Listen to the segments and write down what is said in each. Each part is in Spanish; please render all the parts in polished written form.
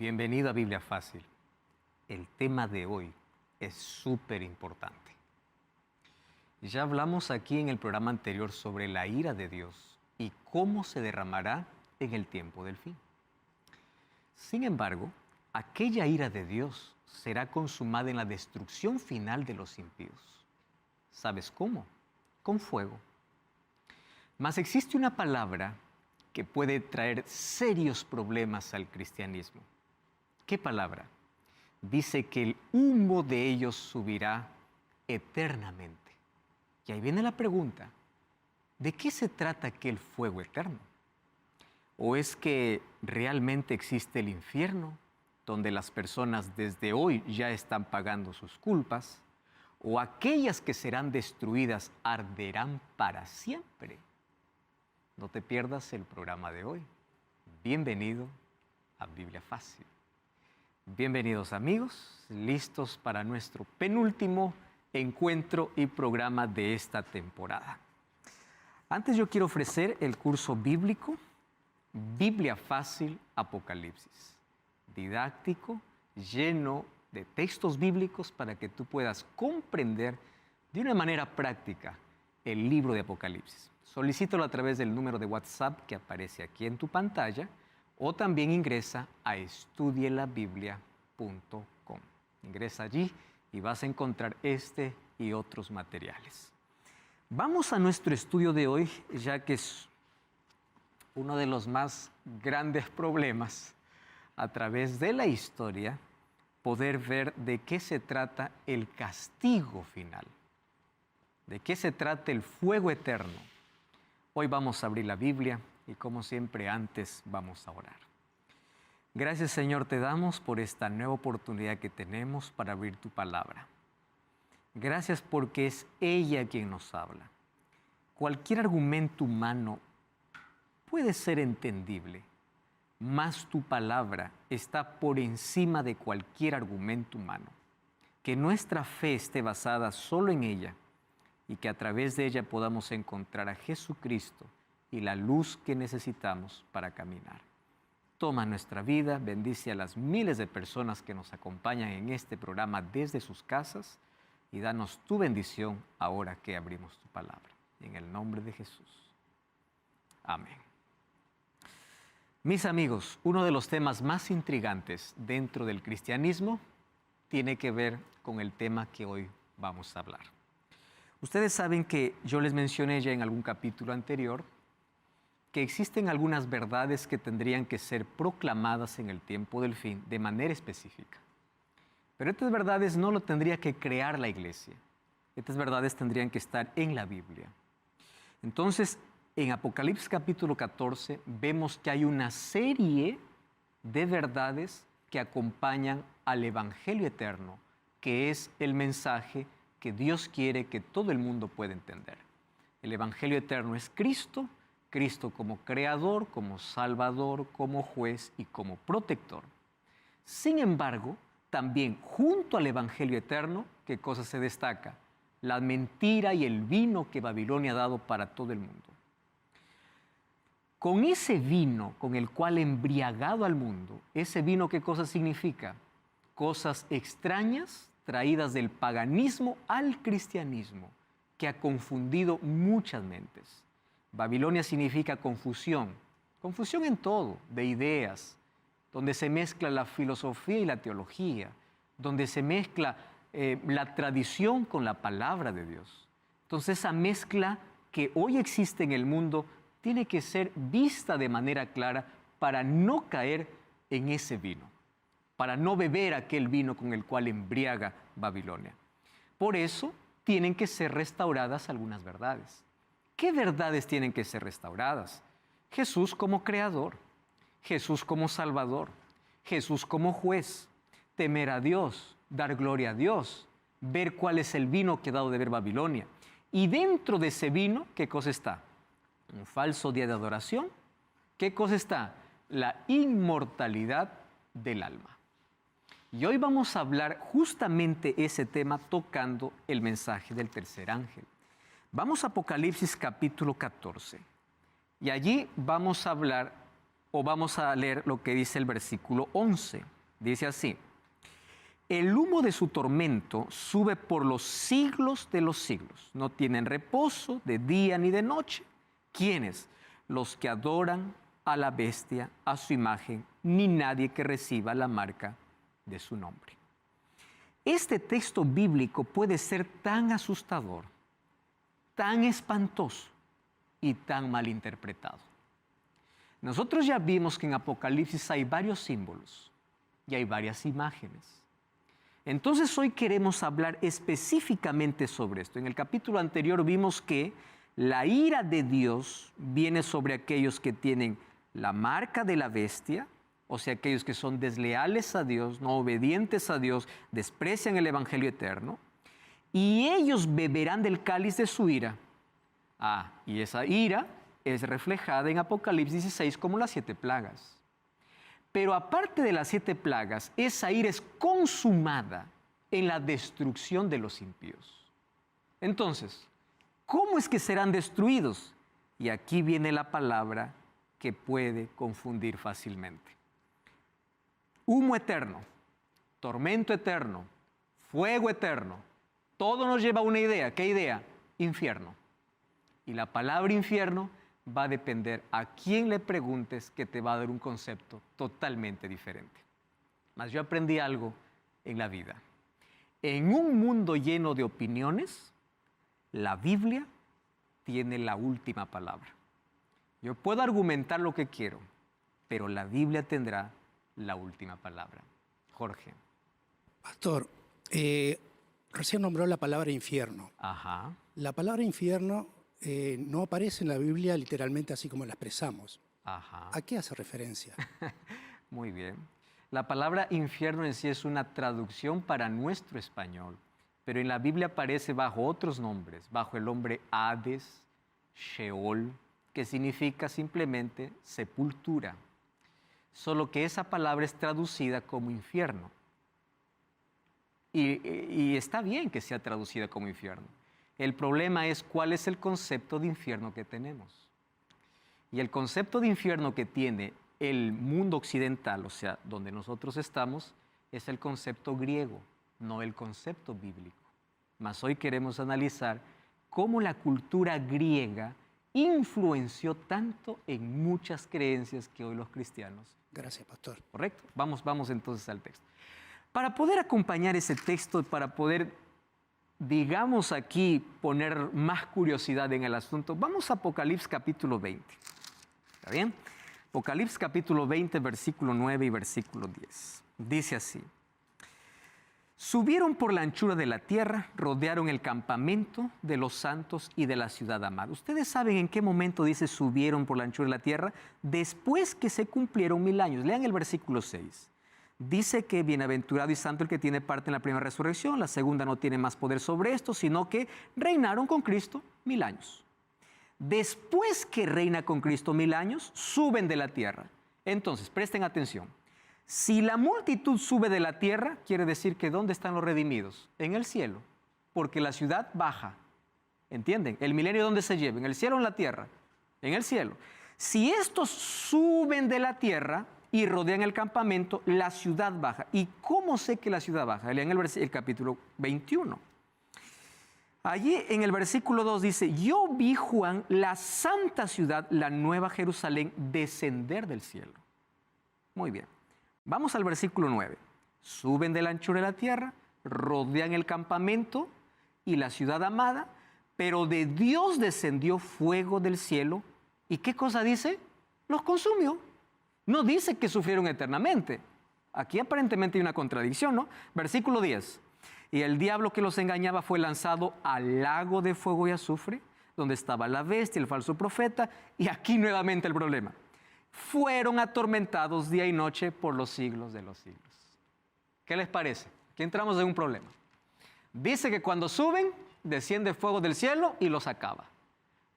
Bienvenido a Biblia Fácil. El tema de hoy es súper importante. Ya hablamos aquí en el programa anterior sobre la ira de Dios y cómo se derramará en el tiempo del fin. Sin embargo, aquella ira de Dios será consumada en la destrucción final de los impíos. ¿Sabes cómo? Con fuego. Mas existe una palabra que puede traer serios problemas al cristianismo. ¿Qué palabra? Dice que el humo de ellos subirá eternamente. Y ahí viene la pregunta, ¿de qué se trata aquel fuego eterno? ¿O es que realmente existe el infierno, donde las personas desde hoy ya están pagando sus culpas? ¿O aquellas que serán destruidas arderán para siempre? No te pierdas el programa de hoy. Bienvenido a Biblia Fácil. Bienvenidos amigos, listos para nuestro penúltimo encuentro y programa de esta temporada. Antes yo quiero ofrecer el curso bíblico Biblia Fácil Apocalipsis, didáctico, lleno de textos bíblicos para que tú puedas comprender de una manera práctica el libro de Apocalipsis. Solicítalo a través del número de WhatsApp que aparece aquí en tu pantalla o también ingresa a estudielabiblia.com. Ingresa allí y vas a encontrar este y otros materiales. Vamos a nuestro estudio de hoy, ya que es uno de los más grandes problemas a través de la historia, poder ver de qué se trata el castigo final, de qué se trata el fuego eterno. Hoy vamos a abrir la Biblia y como siempre antes vamos a orar. Gracias Señor te damos por esta nueva oportunidad que tenemos para abrir tu palabra. Gracias porque es ella quien nos habla. Cualquier argumento humano puede ser entendible, mas tu palabra está por encima de cualquier argumento humano. Que nuestra fe esté basada solo en ella y que a través de ella podamos encontrar a Jesucristo y la luz que necesitamos para caminar. Toma nuestra vida, bendice a las miles de personas que nos acompañan en este programa desde sus casas y danos tu bendición ahora que abrimos tu palabra. En el nombre de Jesús. Amén. Mis amigos, uno de los temas más intrigantes dentro del cristianismo tiene que ver con el tema que hoy vamos a hablar. Ustedes saben que yo les mencioné ya en algún capítulo anterior que existen algunas verdades que tendrían que ser proclamadas en el tiempo del fin de manera específica. Pero estas verdades no lo tendría que crear la iglesia. Estas verdades tendrían que estar en la Biblia. Entonces, en Apocalipsis capítulo 14 vemos que hay una serie de verdades que acompañan al Evangelio eterno, que es el mensaje que Dios quiere que todo el mundo pueda entender. El Evangelio eterno es Cristo, Cristo como creador, como salvador, como juez y como protector. Sin embargo, también junto al Evangelio eterno, ¿qué cosa se destaca? La mentira y el vino que Babilonia ha dado para todo el mundo. Con ese vino con el cual ha embriagado al mundo, ese vino, ¿qué cosa significa? Cosas extrañas traídas del paganismo al cristianismo, que ha confundido muchas mentes. Babilonia significa confusión, confusión en todo, de ideas, donde se mezcla la filosofía y la teología, donde se mezcla la tradición con la palabra de Dios. Entonces esa mezcla que hoy existe en el mundo tiene que ser vista de manera clara para no caer en ese vino, para no beber aquel vino con el cual embriaga Babilonia. Por eso tienen que ser restauradas algunas verdades. ¿Qué verdades tienen que ser restauradas? Jesús como creador, Jesús como salvador, Jesús como juez, temer a Dios, dar gloria a Dios, ver cuál es el vino que ha dado de beber Babilonia. Y dentro de ese vino, ¿qué cosa está? Un falso día de adoración. ¿Qué cosa está? La inmortalidad del alma. Y hoy vamos a hablar justamente ese tema tocando el mensaje del tercer ángel. Vamos a Apocalipsis capítulo 14 y allí vamos a hablar o vamos a leer lo que dice el versículo 11. Dice así: el humo de su tormento sube por los siglos de los siglos. No tienen reposo de día ni de noche. ¿Quiénes? Los que adoran a la bestia, a su imagen, ni nadie que reciba la marca de su nombre. Este texto bíblico puede ser tan asustador, tan espantoso y tan mal interpretado. Nosotros ya vimos que en Apocalipsis hay varios símbolos y hay varias imágenes. Entonces hoy queremos hablar específicamente sobre esto. En el capítulo anterior vimos que la ira de Dios viene sobre aquellos que tienen la marca de la bestia, o sea, aquellos que son desleales a Dios, no obedientes a Dios, desprecian el Evangelio eterno, y ellos beberán del cáliz de su ira. Y esa ira es reflejada en Apocalipsis 16 como las 7 plagas. Pero aparte de las 7 plagas, esa ira es consumada en la destrucción de los impíos. Entonces, ¿cómo es que serán destruidos? Y aquí viene la palabra que puede confundir fácilmente. Humo eterno, tormento eterno, fuego eterno. Todo nos lleva a una idea. ¿Qué idea? Infierno. Y la palabra infierno va a depender a quién le preguntes, que te va a dar un concepto totalmente diferente. Mas yo aprendí algo en la vida. En un mundo lleno de opiniones, la Biblia tiene la última palabra. Yo puedo argumentar lo que quiero, pero la Biblia tendrá la última palabra. Jorge. Pastor, recién nombró la palabra infierno. Ajá. La palabra infierno no aparece en la Biblia literalmente así como la expresamos. Ajá. ¿A qué hace referencia? Muy bien. La palabra infierno en sí es una traducción para nuestro español, pero en la Biblia aparece bajo otros nombres, bajo el nombre Hades, Sheol, que significa simplemente sepultura. Solo que esa palabra es traducida como infierno. Y está bien que sea traducida como infierno. El problema es cuál es el concepto de infierno que tenemos. Y el concepto de infierno que tiene el mundo occidental, o sea, donde nosotros estamos, es el concepto griego, no el concepto bíblico. Mas hoy queremos analizar cómo la cultura griega influenció tanto en muchas creencias que hoy los cristianos. Gracias, pastor. ¿Correcto? Vamos entonces al texto. Para poder acompañar ese texto, para poder, digamos aquí, poner más curiosidad en el asunto, vamos a Apocalipsis capítulo 20. ¿Está bien? Apocalipsis capítulo 20, versículo 9 y versículo 10. Dice así: subieron por la anchura de la tierra, rodearon el campamento de los santos y de la ciudad amada. ¿Ustedes saben en qué momento dice subieron por la anchura de la tierra? Después que se cumplieron 1000 años. Lean el versículo 6. Dice que bienaventurado y santo el que tiene parte en la primera resurrección, la segunda no tiene más poder sobre esto, sino que reinaron con Cristo 1000 años. Después que reina con Cristo 1000 años, suben de la tierra. Entonces, presten atención. Si la multitud sube de la tierra, quiere decir que ¿dónde están los redimidos? En el cielo, porque la ciudad baja. ¿Entienden? El milenio, ¿dónde se lleva? ¿En el cielo o en la tierra? En el cielo. Si estos suben de la tierra y rodean el campamento, la ciudad baja. ¿Y cómo sé que la ciudad baja? Lean el capítulo 21. Allí en el versículo 2 dice: yo vi, Juan, la santa ciudad, la nueva Jerusalén, descender del cielo. Muy bien. Vamos al versículo 9. Suben de la anchura de la tierra, rodean el campamento y la ciudad amada, pero de Dios descendió fuego del cielo. ¿Y qué cosa dice? Los consumió. No dice que sufrieron eternamente. Aquí aparentemente hay una contradicción, ¿no? Versículo 10. Y el diablo que los engañaba fue lanzado al lago de fuego y azufre, donde estaba la bestia, el falso profeta, y aquí nuevamente el problema. Fueron atormentados día y noche por los siglos de los siglos. ¿Qué les parece? Aquí entramos en un problema. Dice que cuando suben, desciende fuego del cielo y los acaba.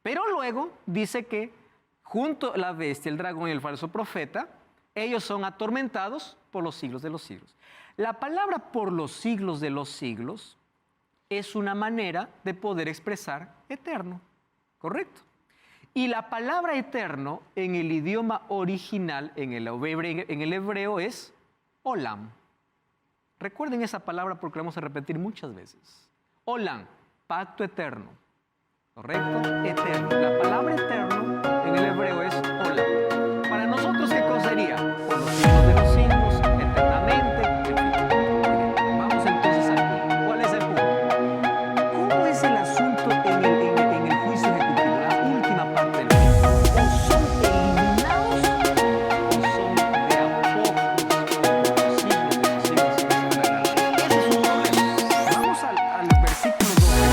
Pero luego dice que junto a la bestia, el dragón y el falso profeta, ellos son atormentados por los siglos de los siglos. La palabra por los siglos de los siglos es una manera de poder expresar eterno, ¿correcto? Y la palabra eterno en el idioma original, en el hebreo es olam. Recuerden esa palabra porque la vamos a repetir muchas veces. Olam, pacto eterno. ¿Correcto? Eterno. La palabra eterno en el hebreo es olam. Para nosotros, ¿qué cosa sería? Por los siglos de los siglos, eternamente, en fin. Vamos entonces aquí. ¿Cuál es el punto? ¿Cómo es el asunto en el juicio ejecutivo? La última parte del juicio. ¿O son eliminados o son de a poco, por siglos de los siglos? Ese es un problema. Vamos al versículo 12.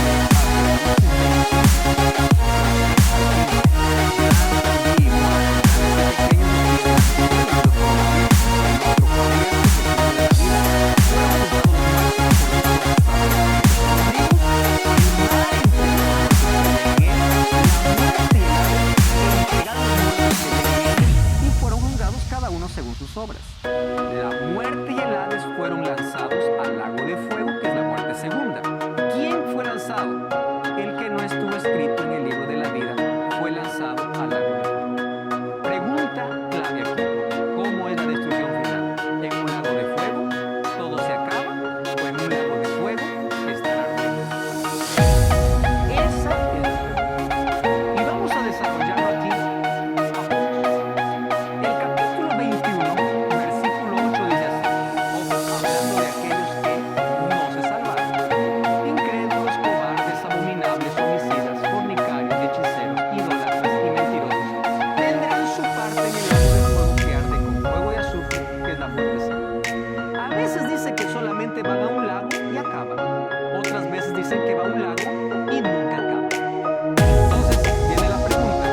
Y fueron juzgados cada uno según sus obras. La muerte y el Hades fueron lanzados al lago de fuego, que es la muerte segunda. ¿Quién fue lanzado? El que no estuvo escrito en el libro de la vida fue lanzado al lago de fuego. Pregunta clave aquí. ¿Cómo es la destrucción final? ¿En un lago de fuego todo se acaba o en un lago de fuego está ardiendo? Esa es la pregunta. Y vamos a desarrollarlo aquí. El capítulo 21, versículo 8 dice así, hablando de aquellos que no se salvaron: incrédulos, cobardes, abominables, homicidas, fornicarios, hechiceros, idólatras y mentirosos, tendrán su parte en el lago de fuego que arde con fuego y azufre, que es la muerte segunda. A veces dice que solamente van a un lago y acaban. Otras veces dicen que va a un lago y nunca acaban. Entonces viene la pregunta: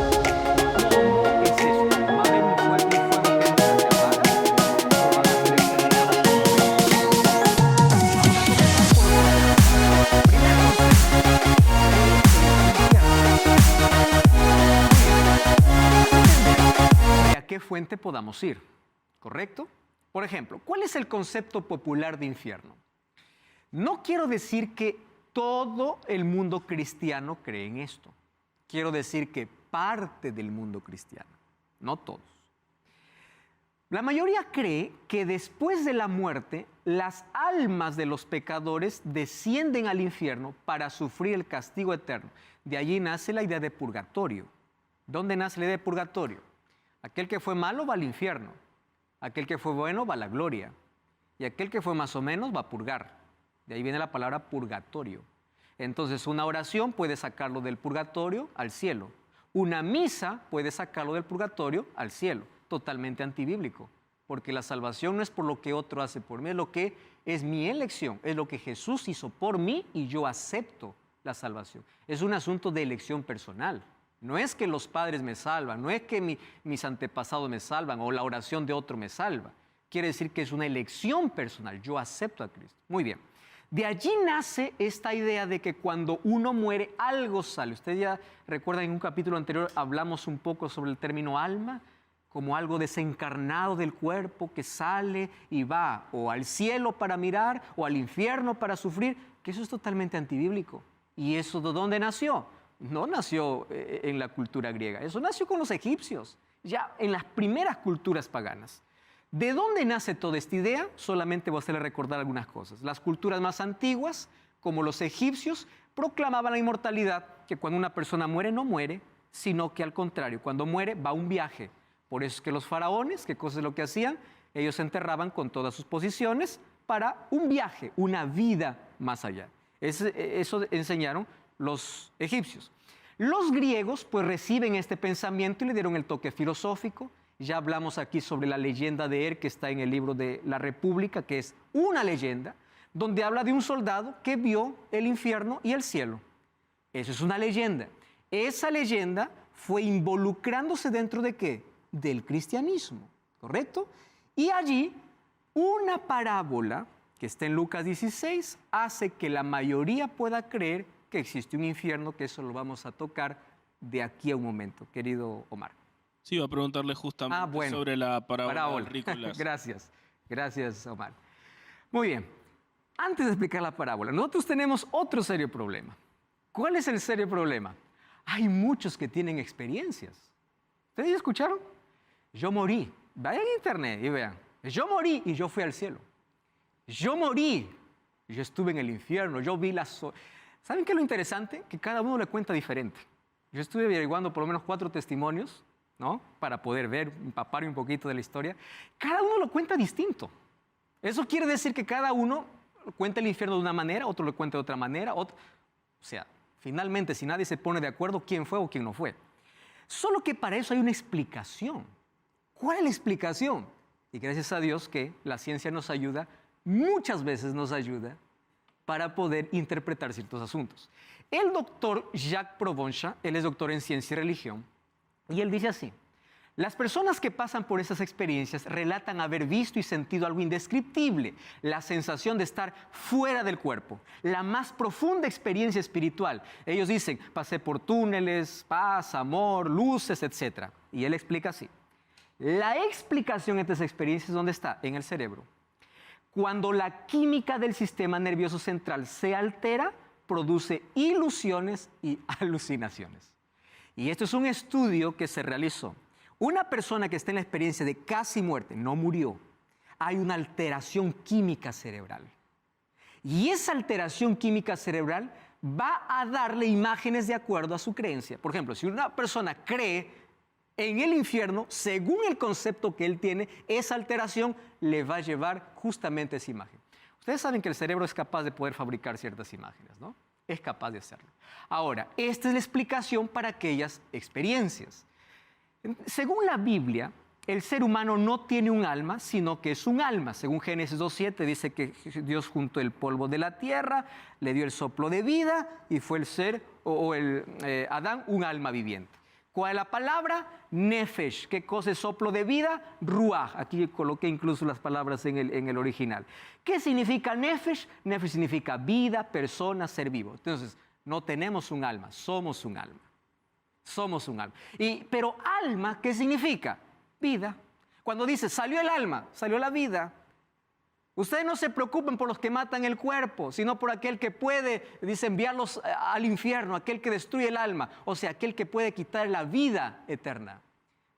¿cómo es esto? ¿Va a haber un fuego que nunca se apaga? ¿O van a ser exterminados? ¿A qué fuente podamos ir? ¿Correcto? Por ejemplo, ¿cuál es el concepto popular de infierno? No quiero decir que todo el mundo cristiano cree en esto. Quiero decir que parte del mundo cristiano, no todos. La mayoría cree que después de la muerte, las almas de los pecadores descienden al infierno para sufrir el castigo eterno. De allí nace la idea de purgatorio. ¿Dónde nace la idea de purgatorio? Aquel que fue malo va al infierno. Aquel que fue bueno va a la gloria. Y aquel que fue más o menos va a purgar. De ahí viene la palabra purgatorio. Entonces, una oración puede sacarlo del purgatorio al cielo. Una misa puede sacarlo del purgatorio al cielo. Totalmente antibíblico. Porque la salvación no es por lo que otro hace por mí, es lo que es mi elección. Es lo que Jesús hizo por mí y yo acepto la salvación. Es un asunto de elección personal. No es que los padres me salvan, no es que mis antepasados me salvan o la oración de otro me salva. Quiere decir que es una elección personal. Yo acepto a Cristo. Muy bien. De allí nace esta idea de que cuando uno muere, algo sale. Usted ya recuerda, en un capítulo anterior hablamos un poco sobre el término alma, como algo desencarnado del cuerpo que sale y va o al cielo para mirar o al infierno para sufrir, que eso es totalmente antibíblico. ¿Y eso de dónde nació? No nació en la cultura griega, eso nació con los egipcios, ya en las primeras culturas paganas. ¿De dónde nace toda esta idea? Solamente voy a hacerle recordar algunas cosas. Las culturas más antiguas, como los egipcios, proclamaban la inmortalidad, que cuando una persona muere, no muere, sino que al contrario, cuando muere va a un viaje. Por eso es que los faraones, ¿qué cosa es lo que hacían? Ellos se enterraban con todas sus posiciones para un viaje, una vida más allá. Eso enseñaron los egipcios. Los griegos pues reciben este pensamiento y le dieron el toque filosófico. Ya hablamos aquí sobre la leyenda de Er, que está en el libro de la República, que es una leyenda, donde habla de un soldado que vio el infierno y el cielo. Eso es una leyenda. Esa leyenda fue involucrándose dentro de ¿qué? Del cristianismo, ¿correcto? Y allí una parábola que está en Lucas 16 hace que la mayoría pueda creer que existe un infierno, que eso lo vamos a tocar de aquí a un momento, querido Omar. Sí, iba a preguntarle justamente sobre la parábola agrícola. Gracias, Omar. Muy bien, antes de explicar la parábola, nosotros tenemos otro serio problema. ¿Cuál es el serio problema? Hay muchos que tienen experiencias. ¿Ustedes ya escucharon? Yo morí. Vayan a internet y vean. Yo morí y yo fui al cielo. Yo morí y yo estuve en el infierno. Yo vi las... ¿Saben qué es lo interesante? Que cada uno le cuenta diferente. Yo estuve averiguando por lo menos 4 testimonios, ¿no? Para poder ver, empapar un poquito de la historia. Cada uno lo cuenta distinto. Eso quiere decir que cada uno cuenta el infierno de una manera, otro lo cuenta de otra manera. O sea, finalmente, si nadie se pone de acuerdo, quién fue o quién no fue. Solo que para eso hay una explicación. ¿Cuál es la explicación? Y gracias a Dios que la ciencia nos ayuda, muchas veces nos ayuda para poder interpretar ciertos asuntos. El doctor Jacques Provenza, él es doctor en ciencia y religión, y él dice así: las personas que pasan por esas experiencias relatan haber visto y sentido algo indescriptible, la sensación de estar fuera del cuerpo, la más profunda experiencia espiritual. Ellos dicen, pasé por túneles, paz, amor, luces, etc. Y él explica así: la explicación de estas experiencias, ¿dónde está? En el cerebro. Cuando la química del sistema nervioso central se altera, produce ilusiones y alucinaciones. Y esto es un estudio que se realizó. Una persona que está en la experiencia de casi muerte, no murió, hay una alteración química cerebral. Y esa alteración química cerebral va a darle imágenes de acuerdo a su creencia. Por ejemplo, si una persona cree en el infierno, según el concepto que él tiene, esa alteración le va a llevar justamente a esa imagen. Ustedes saben que el cerebro es capaz de poder fabricar ciertas imágenes, ¿no? Es capaz de hacerlo. Ahora, esta es la explicación para aquellas experiencias. Según la Biblia, el ser humano no tiene un alma, sino que es un alma. Según Génesis 2:7 dice que Dios juntó el polvo de la tierra, le dio el soplo de vida y fue el ser, Adán, un alma viviente. ¿Cuál es la palabra? Nefesh. ¿Qué cosa es soplo de vida? Ruach. Aquí coloqué incluso las palabras en el original. ¿Qué significa nefesh? Nefesh significa vida, persona, ser vivo. Entonces, no tenemos un alma, somos un alma. Somos un alma. Pero alma, ¿qué significa? Vida. Cuando dice, salió el alma, salió la vida. Ustedes no se preocupen por los que matan el cuerpo, sino por aquel que puede, dice, enviarlos al infierno, aquel que destruye el alma, o sea, aquel que puede quitar la vida eterna.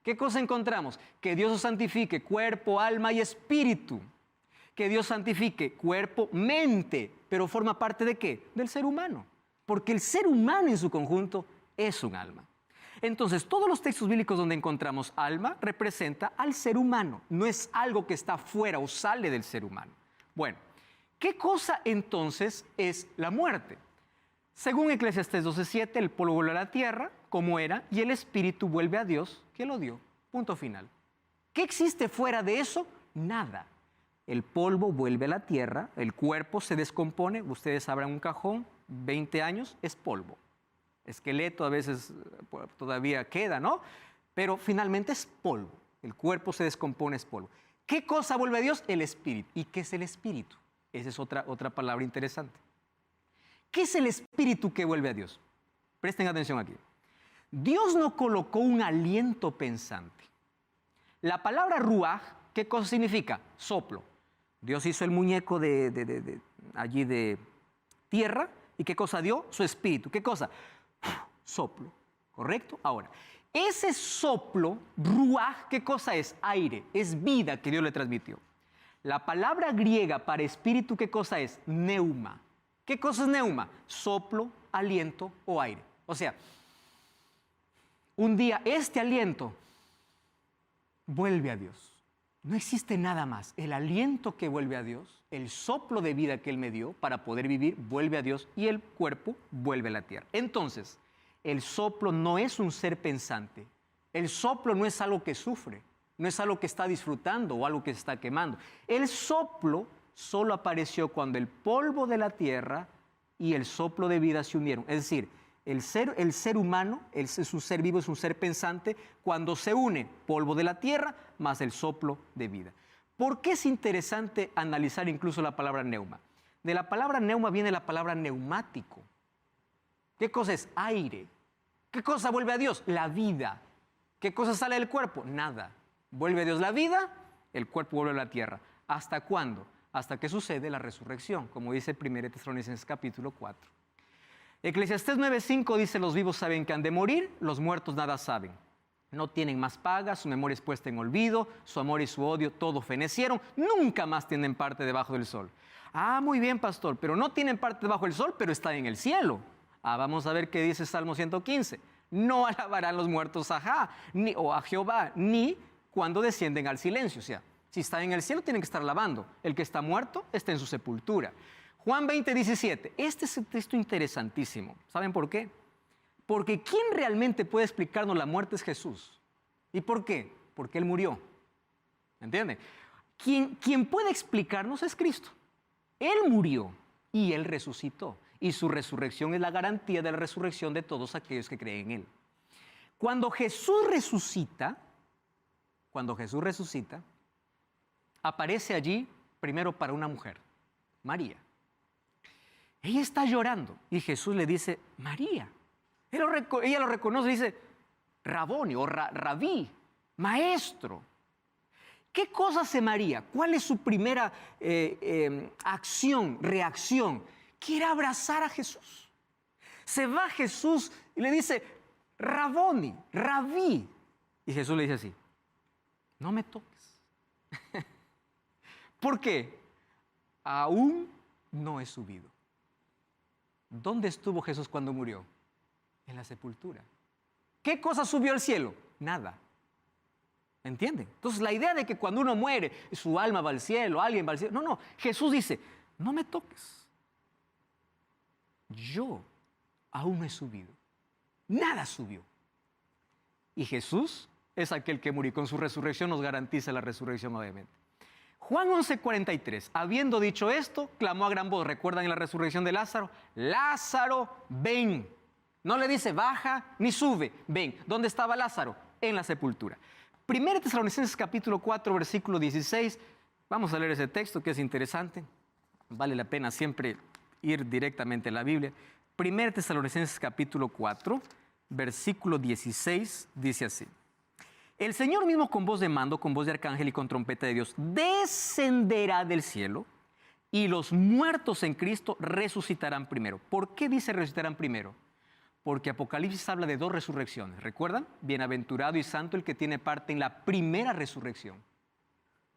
¿Qué cosa encontramos? Que Dios os santifique cuerpo, alma y espíritu. Que Dios santifique cuerpo, mente, pero forma parte ¿de qué? Del ser humano. Porque el ser humano en su conjunto es un alma. Entonces, todos los textos bíblicos donde encontramos alma representa al ser humano. No es algo que está fuera o sale del ser humano. Bueno, ¿qué cosa entonces es la muerte? Según Eclesiastés 12:7, el polvo vuelve a la tierra, como era, y el espíritu vuelve a Dios, que lo dio. Punto final. ¿Qué existe fuera de eso? Nada. El polvo vuelve a la tierra, el cuerpo se descompone. Ustedes abran un cajón, 20 años, es polvo. Esqueleto a veces todavía queda, ¿no? Pero finalmente es polvo. El cuerpo se descompone, es polvo. ¿Qué cosa vuelve a Dios? El espíritu. ¿Y qué es el espíritu? Esa es otra palabra interesante. ¿Qué es el espíritu que vuelve a Dios? Presten atención aquí. Dios no colocó un aliento pensante. La palabra ruaj, ¿qué cosa significa? Soplo. Dios hizo el muñeco allí de tierra. ¿Y qué cosa dio? Su espíritu. ¿Qué cosa? Soplo, ¿correcto? Ahora, ese soplo, ruaj, ¿qué cosa es? Aire, es vida que Dios le transmitió. La palabra griega para espíritu, ¿qué cosa es? Neuma. ¿Qué cosa es neuma? Soplo, aliento o aire. O sea, un día este aliento vuelve a Dios. No existe nada más. El aliento que vuelve a Dios, el soplo de vida que Él me dio para poder vivir, vuelve a Dios y el cuerpo vuelve a la tierra. Entonces, el soplo no es un ser pensante. El soplo no es algo que sufre, no es algo que está disfrutando o algo que se está quemando. El soplo solo apareció cuando el polvo de la tierra y el soplo de vida se unieron. Es decir, el ser humano es un ser vivo, es un ser pensante, cuando se une polvo de la tierra más el soplo de vida. ¿Por qué es interesante analizar incluso la palabra neuma? De la palabra neuma viene la palabra neumático. ¿Qué cosa es? Aire. ¿Qué cosa vuelve a Dios? La vida. ¿Qué cosa sale del cuerpo? Nada. Vuelve a Dios la vida, el cuerpo vuelve a la tierra. ¿Hasta cuándo? Hasta que sucede la resurrección, como dice 1 Tesalonicenses capítulo 4. Eclesiastés 9:5 dice, los vivos saben que han de morir, los muertos nada saben. No tienen más paga, su memoria es puesta en olvido, su amor y su odio todo fenecieron, nunca más tienen parte debajo del sol. Ah, muy bien, pastor, pero no tienen parte debajo del sol, pero están en el cielo. Vamos a ver qué dice Salmo 115. No alabarán los muertos o a Jehová, ni cuando descienden al silencio. O sea, si están en el cielo tienen que estar alabando. El que está muerto está en su sepultura. Juan 20:17. Este es un texto interesantísimo. ¿Saben por qué? Porque ¿quién realmente puede explicarnos la muerte es Jesús? ¿Y por qué? Porque Él murió. ¿Entienden? Quien puede explicarnos es Cristo. Él murió y Él resucitó. Y su resurrección es la garantía de la resurrección de todos aquellos que creen en Él. Cuando Jesús resucita, aparece allí primero para una mujer, María. Ella está llorando y Jesús le dice, María. Ella lo reconoce y dice, Raboni o Rabí, maestro. ¿Qué cosa hace María? ¿Cuál es su primera reacción? Quiere abrazar a Jesús. Se va Jesús y le dice, Raboni, Rabí. Y Jesús le dice así, no me toques. ¿Por qué? Aún no he subido. ¿Dónde estuvo Jesús cuando murió? En la sepultura. ¿Qué cosa subió al cielo? Nada. ¿Entienden? Entonces la idea de que cuando uno muere, su alma va al cielo, alguien va al cielo. No, Jesús dice, no me toques. Yo aún no he subido. Nada subió. Y Jesús es aquel que murió. Con su resurrección nos garantiza la resurrección, obviamente. Juan 11:43, habiendo dicho esto, clamó a gran voz. ¿Recuerdan en la resurrección de Lázaro? Lázaro, ven. No le dice baja ni sube, ven. ¿Dónde estaba Lázaro? En la sepultura. 1 Tesalonicenses capítulo 4, versículo 16. Vamos a leer ese texto que es interesante. Vale la pena siempre ir directamente a la Biblia. 1 Tesalonicenses capítulo 4, versículo 16, dice así. El Señor mismo con voz de mando, con voz de arcángel y con trompeta de Dios, descenderá del cielo y los muertos en Cristo resucitarán primero. ¿Por qué dice resucitarán primero? Porque Apocalipsis habla de 2 resurrecciones. ¿Recuerdan? Bienaventurado y santo el que tiene parte en la primera resurrección.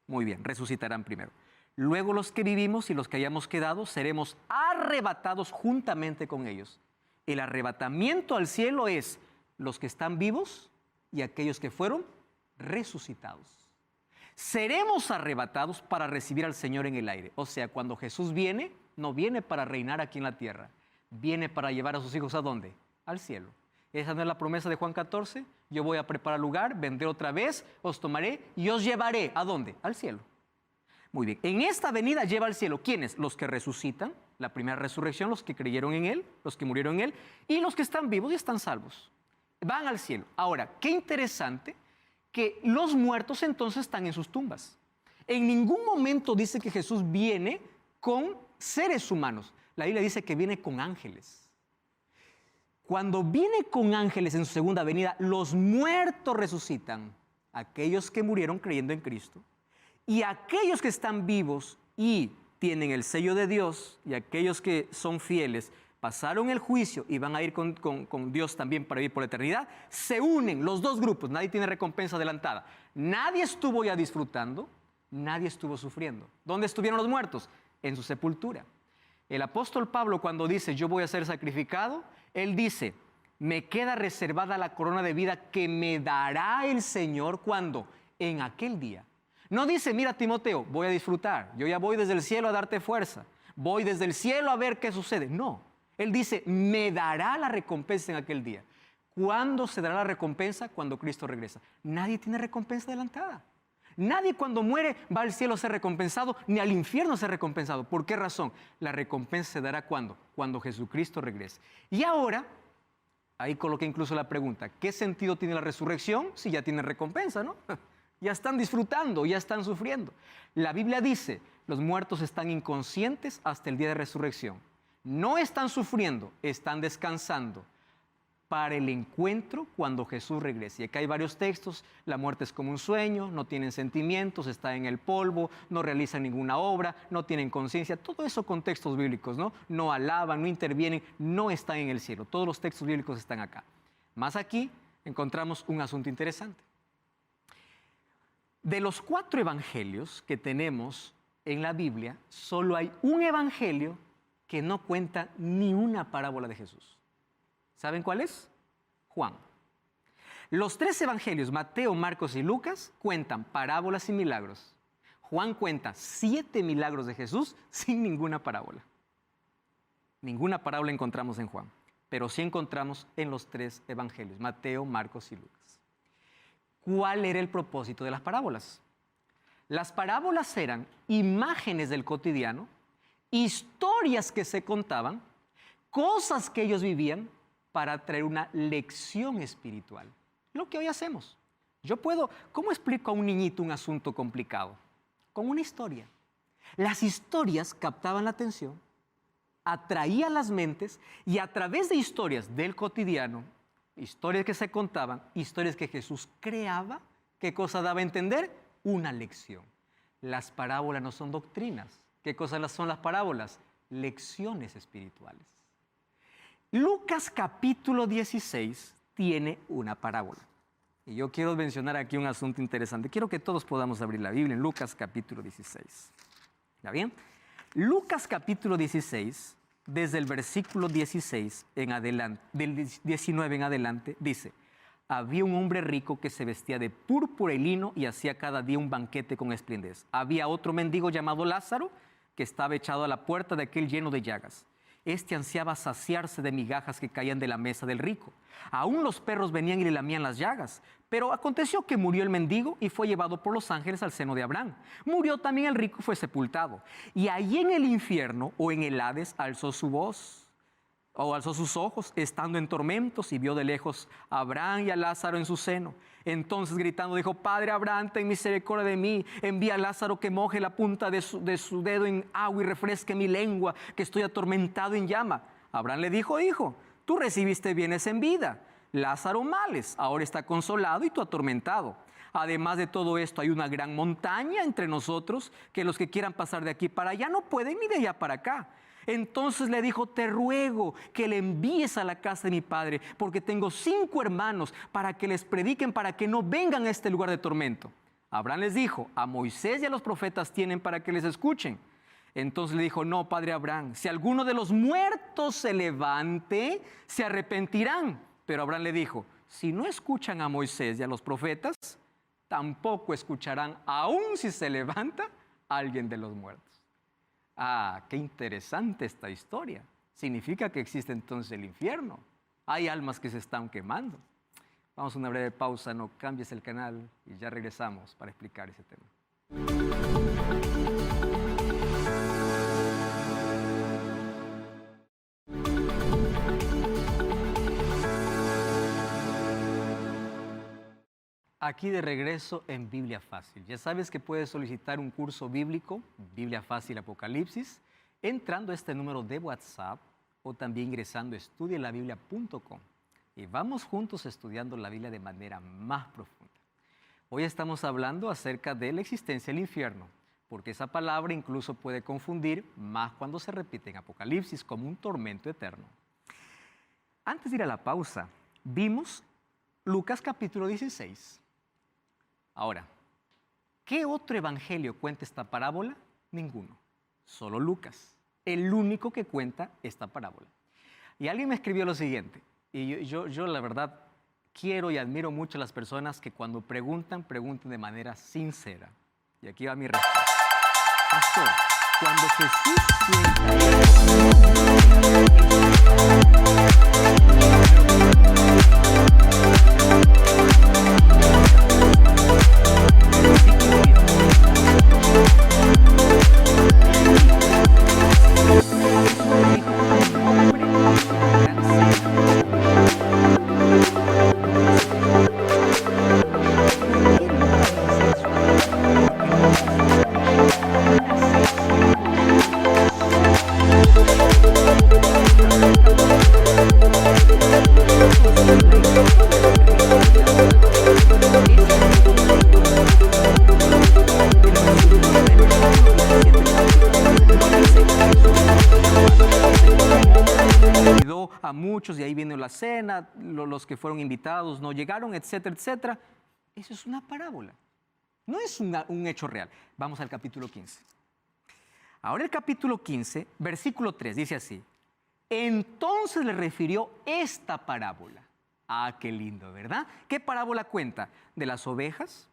Muy bien, resucitarán primero. Luego los que vivimos y los que hayamos quedado seremos arrebatados juntamente con ellos. El arrebatamiento al cielo es los que están vivos y aquellos que fueron resucitados. Seremos arrebatados para recibir al Señor en el aire. O sea, cuando Jesús viene, no viene para reinar aquí en la tierra. Viene para llevar a sus hijos ¿a dónde? Al cielo. Esa no es la promesa de Juan 14. Yo voy a preparar lugar, vendré otra vez, os tomaré y os llevaré. ¿A dónde? Al cielo. Muy bien. En esta venida lleva al cielo. ¿Quiénes? Los que resucitan, la primera resurrección, los que creyeron en Él, los que murieron en Él, y los que están vivos y están salvos. Van al cielo. Ahora, qué interesante que los muertos entonces están en sus tumbas. En ningún momento dice que Jesús viene con seres humanos. La Biblia dice que viene con ángeles. Cuando viene con ángeles en su segunda venida, los muertos resucitan, aquellos que murieron creyendo en Cristo, y aquellos que están vivos y tienen el sello de Dios, y aquellos que son fieles, pasaron el juicio y van a ir con Dios también para vivir por la eternidad, se unen los dos grupos. Nadie tiene recompensa adelantada. Nadie estuvo ya disfrutando, nadie estuvo sufriendo. ¿Dónde estuvieron los muertos? En su sepultura. El apóstol Pablo, cuando dice yo voy a ser sacrificado, él dice, me queda reservada la corona de vida que me dará el Señor. ¿Cuándo? En aquel día. No dice, mira Timoteo, voy a disfrutar, yo ya voy desde el cielo a darte fuerza, voy desde el cielo a ver qué sucede. No. Él dice, me dará la recompensa en aquel día. ¿Cuándo se dará la recompensa? Cuando Cristo regresa. Nadie tiene recompensa adelantada. Nadie cuando muere va al cielo a ser recompensado, ni al infierno a ser recompensado. ¿Por qué razón? La recompensa se dará ¿cuándo? Cuando Jesucristo regrese. Y ahora, ahí coloqué incluso la pregunta, ¿qué sentido tiene la resurrección si ya tiene recompensa, no? Ya están disfrutando, ya están sufriendo. La Biblia dice, los muertos están inconscientes hasta el día de resurrección. No están sufriendo, están descansando para el encuentro cuando Jesús regrese. Y acá hay varios textos: la muerte es como un sueño, no tienen sentimientos, está en el polvo, no realizan ninguna obra, no tienen conciencia. Todo eso con textos bíblicos, ¿no? No alaban, no intervienen, no están en el cielo. Todos los textos bíblicos están acá. Más aquí encontramos un asunto interesante. De los 4 evangelios que tenemos en la Biblia, solo hay un evangelio que no cuenta ni una parábola de Jesús. ¿Saben cuál es? Juan. Los 3 evangelios, Mateo, Marcos y Lucas, cuentan parábolas y milagros. Juan cuenta 7 milagros de Jesús sin ninguna parábola. Ninguna parábola encontramos en Juan, pero sí encontramos en los 3 evangelios, Mateo, Marcos y Lucas. ¿Cuál era el propósito de las parábolas? Las parábolas eran imágenes del cotidiano, historias que se contaban, cosas que ellos vivían para traer una lección espiritual. Lo que hoy hacemos. ¿Cómo explico a un niñito un asunto complicado? Con una historia. Las historias captaban la atención, atraían las mentes y a través de historias del cotidiano, historias que se contaban, historias que Jesús creaba, ¿qué cosa daba a entender? Una lección. Las parábolas no son doctrinas. ¿Qué cosas son las parábolas? Lecciones espirituales. Lucas capítulo 16 tiene una parábola. Y yo quiero mencionar aquí un asunto interesante. Quiero que todos podamos abrir la Biblia en Lucas capítulo 16. ¿Está bien? Lucas capítulo 16, desde el versículo 16 en adelante, del 19 en adelante, dice: había un hombre rico que se vestía de púrpura y lino y hacía cada día un banquete con esplendor. Había otro mendigo llamado Lázaro que estaba echado a la puerta de aquel lleno de llagas. Este ansiaba saciarse de migajas que caían de la mesa del rico. Aún los perros venían y le lamían las llagas. Pero aconteció que murió el mendigo y fue llevado por los ángeles al seno de Abraham. Murió también el rico y fue sepultado. Y allí en el infierno o en el Hades alzó su voz, o alzó sus ojos, estando en tormentos, y vio de lejos a Abraham y a Lázaro en su seno. Entonces gritando dijo: Padre Abraham, ten misericordia de mí, envía a Lázaro que moje la punta de su dedo en agua y refresque mi lengua, que estoy atormentado en llama. Abraham le dijo: Hijo, tú recibiste bienes en vida, Lázaro males, ahora está consolado y tú atormentado. Además de todo esto, hay una gran montaña entre nosotros, que los que quieran pasar de aquí para allá no pueden, ni de allá para acá. Entonces le dijo: te ruego que le envíes a la casa de mi padre, porque tengo 5 hermanos, para que les prediquen, para que no vengan a este lugar de tormento. Abraham les dijo: a Moisés y a los profetas tienen para que les escuchen. Entonces le dijo: no, padre Abraham, si alguno de los muertos se levante, se arrepentirán. Pero Abraham le dijo: si no escuchan a Moisés y a los profetas, tampoco escucharán, aun si se levanta alguien de los muertos. Ah, qué interesante esta historia. Significa que existe entonces el infierno. Hay almas que se están quemando. Vamos a una breve pausa, no cambies el canal y ya regresamos para explicar ese tema. Aquí de regreso en Biblia Fácil. Ya sabes que puedes solicitar un curso bíblico, Biblia Fácil Apocalipsis, entrando a este número de WhatsApp o también ingresando a estudialabiblia.com. Y vamos juntos estudiando la Biblia de manera más profunda. Hoy estamos hablando acerca de la existencia del infierno, porque esa palabra incluso puede confundir más cuando se repite en Apocalipsis como un tormento eterno. Antes de ir a la pausa, vimos Lucas capítulo 16. Ahora, ¿qué otro evangelio cuenta esta parábola? Ninguno, solo Lucas, el único que cuenta esta parábola. Y alguien me escribió lo siguiente, y yo la verdad quiero y admiro mucho a las personas que cuando preguntan de manera sincera. Y aquí va mi respuesta. Pastor, cuando Jesús la cena, los que fueron invitados no llegaron, etcétera, etcétera. Eso es una parábola. No es un hecho real. Vamos al capítulo 15. Ahora el capítulo 15, versículo 3, dice así. Entonces le refirió esta parábola. Ah, qué lindo, ¿verdad? ¿Qué parábola cuenta? De las ovejas.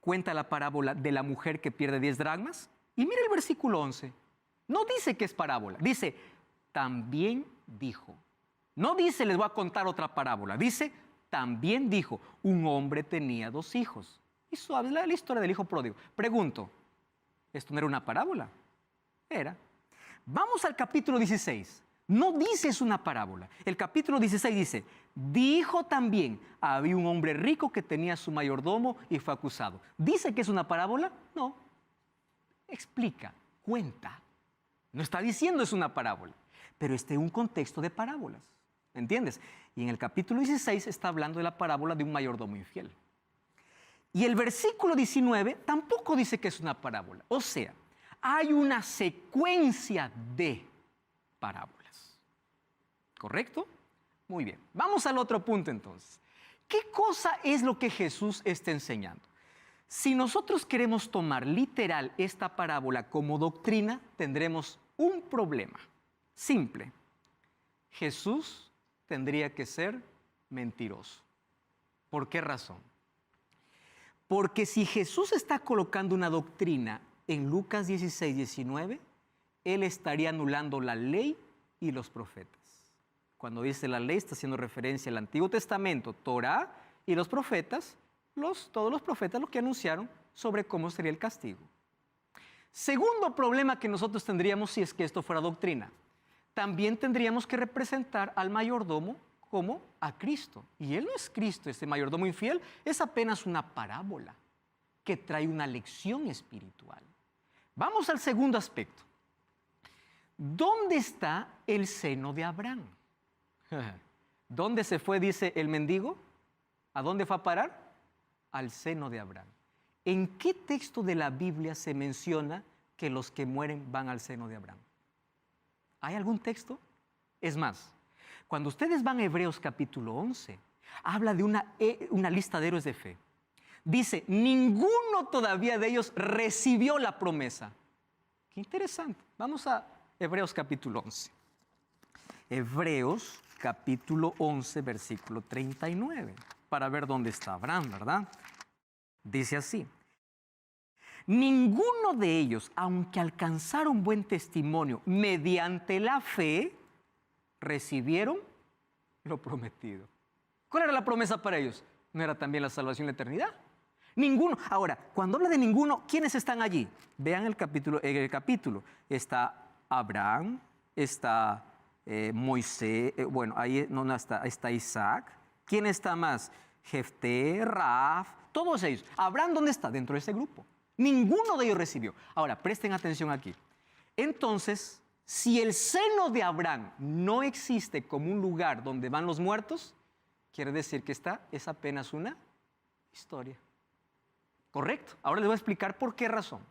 Cuenta la parábola de la mujer que pierde 10 dracmas. Y mira el versículo 11. No dice que es parábola. Dice, también dijo. No dice, les voy a contar otra parábola. Dice, también dijo, un hombre tenía 2 hijos. Y suave la historia del hijo pródigo. Pregunto, ¿esto no era una parábola? Era. Vamos al capítulo 16. No dice es una parábola. El capítulo 16 dice, dijo también, había un hombre rico que tenía su mayordomo y fue acusado. ¿Dice que es una parábola? No. Explica, cuenta. No está diciendo es una parábola, pero está en un contexto de parábolas. ¿Entiendes? Y en el capítulo 16 está hablando de la parábola de un mayordomo infiel. Y el versículo 19 tampoco dice que es una parábola. O sea, hay una secuencia de parábolas. ¿Correcto? Muy bien. Vamos al otro punto entonces. ¿Qué cosa es lo que Jesús está enseñando? Si nosotros queremos tomar literal esta parábola como doctrina, tendremos un problema. Simple. Jesús tendría que ser mentiroso. ¿Por qué razón? Porque si Jesús está colocando una doctrina en Lucas 16, 19, Él estaría anulando la ley y los profetas. Cuando dice la ley, está haciendo referencia al Antiguo Testamento, Torá, y los profetas, todos los profetas lo que anunciaron sobre cómo sería el castigo. Segundo problema que nosotros tendríamos si es que esto fuera doctrina. También tendríamos que representar al mayordomo como a Cristo. Y Él no es Cristo, este mayordomo infiel, es apenas una parábola que trae una lección espiritual. Vamos al segundo aspecto. ¿Dónde está el seno de Abraham? ¿Dónde se fue, dice el mendigo? ¿A dónde fue a parar? Al seno de Abraham. ¿En qué texto de la Biblia se menciona que los que mueren van al seno de Abraham? ¿Hay algún texto? Es más, cuando ustedes van a Hebreos capítulo 11, habla de una lista de héroes de fe. Dice, ninguno todavía de ellos recibió la promesa. Qué interesante. Vamos a Hebreos capítulo 11. Hebreos capítulo 11, versículo 39, para ver dónde está Abraham, ¿verdad? Dice así, ninguno de ellos, aunque alcanzaron buen testimonio mediante la fe, recibieron lo prometido. ¿Cuál era la promesa para ellos? ¿No era también la salvación y la eternidad? Ninguno. Ahora, cuando habla de ninguno, ¿quiénes están allí? Vean el capítulo. En el capítulo está Abraham, está Moisés, bueno, ahí no está Isaac. ¿Quién está más? Jefté, Raaf, todos ellos. Abraham, ¿dónde está? Dentro de ese grupo. Ninguno de ellos recibió. Ahora, presten atención aquí. Entonces, si el seno de Abraham no existe como un lugar donde van los muertos, quiere decir que esta es apenas una historia. ¿Correcto? Ahora les voy a explicar por qué razón.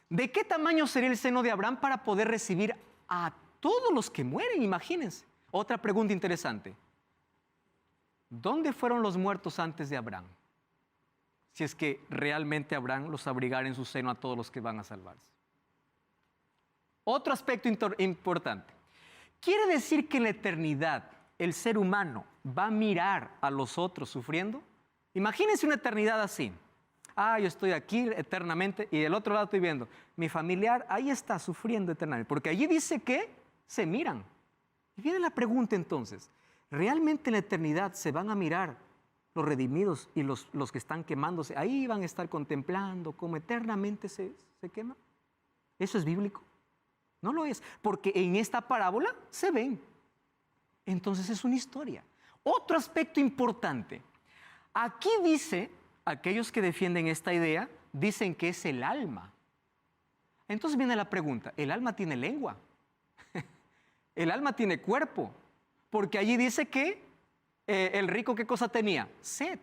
¿De qué tamaño sería el seno de Abraham para poder recibir a todos los que mueren? Imagínense. Otra pregunta interesante. ¿Dónde fueron los muertos antes de Abraham? Si es que realmente Abraham los abrigara en su seno a todos los que van a salvarse. Otro aspecto importante. ¿Quiere decir que en la eternidad el ser humano va a mirar a los otros sufriendo? Imagínense una eternidad así. Yo estoy aquí eternamente y del otro lado estoy viendo. Mi familiar ahí está sufriendo eternamente. Porque allí dice que se miran. Y viene la pregunta entonces. ¿Realmente en la eternidad se van a mirar los redimidos y los que están quemándose? Ahí van a estar contemplando cómo eternamente se queman. ¿Eso es bíblico? No lo es, porque en esta parábola se ven. Entonces es una historia. Otro aspecto importante. Aquí dice, aquellos que defienden esta idea, dicen que es el alma. Entonces viene la pregunta, ¿el alma tiene lengua? ¿El alma tiene cuerpo? Porque allí dice que el rico, ¿qué cosa tenía? Sed.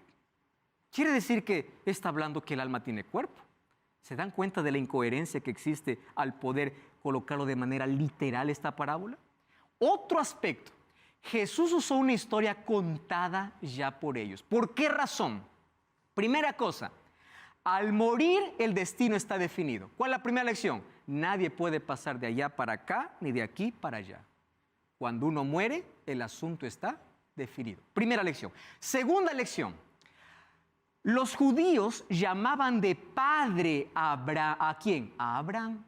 Quiere decir que está hablando que el alma tiene cuerpo. ¿Se dan cuenta de la incoherencia que existe al poder colocarlo de manera literal esta parábola? Otro aspecto. Jesús usó una historia contada ya por ellos. ¿Por qué razón? Primera cosa, al morir el destino está definido. ¿Cuál es la primera lección? Nadie puede pasar de allá para acá ni de aquí para allá. Cuando uno muere, el asunto está definido. Primera lección. Segunda lección. Los judíos llamaban de padre a Abraham. ¿A quién? A Abraham.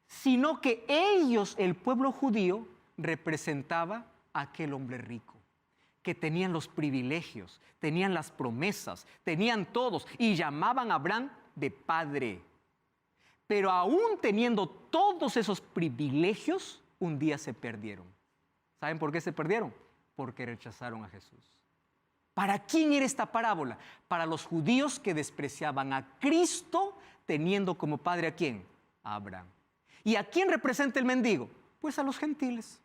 Sino que ellos, el pueblo judío, representaba a aquel hombre rico, que tenían los privilegios, tenían las promesas, tenían todos, y llamaban a Abraham de padre. Pero aún teniendo todos esos privilegios, un día se perdieron. ¿Saben por qué se perdieron? Porque rechazaron a Jesús. ¿Para quién era esta parábola? Para los judíos que despreciaban a Cristo, teniendo como padre ¿a quién? A Abraham. ¿Y a quién representa el mendigo? Pues a los gentiles.